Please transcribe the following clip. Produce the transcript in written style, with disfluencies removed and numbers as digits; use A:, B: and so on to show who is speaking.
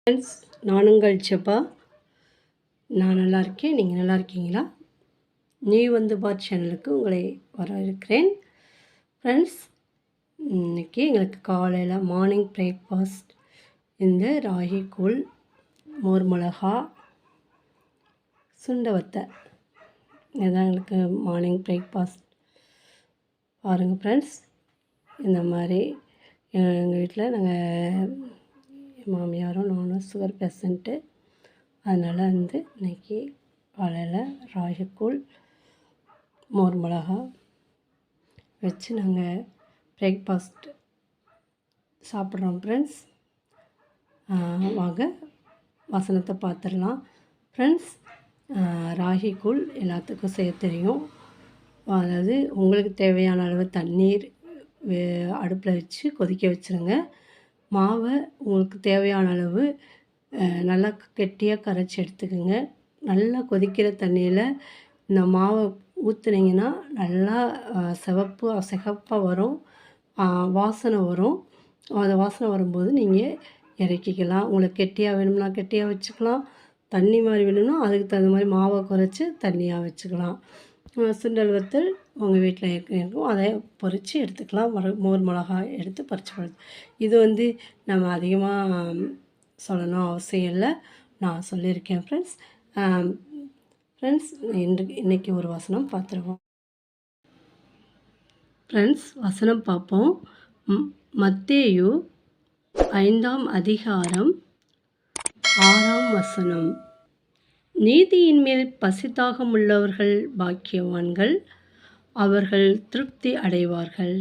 A: Friends, நான் உங்கள் செப்பா. நான் நல்லா இருக்கேன். நீங்கள் நல்லா இருக்கீங்களா? நீ வந்து பார் சேனலுக்கு உங்களை வரவேற்கிறேன். ஃப்ரெண்ட்ஸ், இன்றைக்கி எங்களுக்கு காலையில் மார்னிங் பிரேக்ஃபாஸ்ட் இந்த ராகி கூழ், மோர் மிளகா, சுண்டை வத்தை, இதுதான் எங்களுக்கு மார்னிங் பிரேக்ஃபாஸ்ட். பாருங்கள் ஃப்ரெண்ட்ஸ், இந்த மாதிரி எங்கள் வீட்டில் நாங்கள் மாமியாரும் நானும் சுகர் பேஷண்ட்டு. அதனால் இன்றைக்கி காலையில் ராகிக்கூழ், மோர் மிளகா வச்சு நாங்கள் பிரேக்ஃபாஸ்ட் சாப்பிட்றோம். ஃப்ரெண்ட்ஸ், வாங்க வசனத்தை பார்த்துடலாம். ஃப்ரெண்ட்ஸ், ராகிக்கூழ் எல்லாத்துக்கும் செய்ய தெரியும். அதாவது உங்களுக்கு தேவையான அளவு தண்ணீர் அடுப்பில் வச்சு கொதிக்க வச்சுருங்க. மாவை உங்களுக்கு தேவையான அளவு நல்லா கெட்டியாக கரைச்சி எடுத்துக்கோங்க. நல்லா கொதிக்கிற தண்ணியில் இந்த மாவை ஊற்றுனீங்கன்னா நல்லா சிகப்பாக வரும், வாசனை வரும். அந்த வாசனை வரும்போது நீங்கள் இறக்கிக்கலாம். உங்களுக்கு கெட்டியாக வேணும்னா கெட்டியாக வச்சுக்கலாம், தண்ணி மாதிரி வேணும்னா அதுக்கு தகுந்த மாதிரி மாவை குறைச்சி தண்ணியாக வச்சுக்கலாம். சுண்டல் வத்தல் உங்கள் வீட்டில் இருக்கும், அதை பொரித்து எடுத்துக்கலாம். மோர் மிளகாய் எடுத்து பறித்து இது நம்ம அதிகமாக சொல்லணும் அவசியம் இல்லை, நான் சொல்லியிருக்கேன். ஃப்ரெண்ட்ஸ், இன்றைக்கி ஒரு வசனம் பார்த்துருவோம். ஃப்ரெண்ட்ஸ், வசனம் பார்ப்போம். மத்தேயு 5ஆம் அதிகாரம் 6ஆம் வசனம். நீதியின் மேல் பசிதாகம் உள்ளவர்கள் பாக்கியவான்கள், அவர்கள் திருப்தி அடைவார்கள்.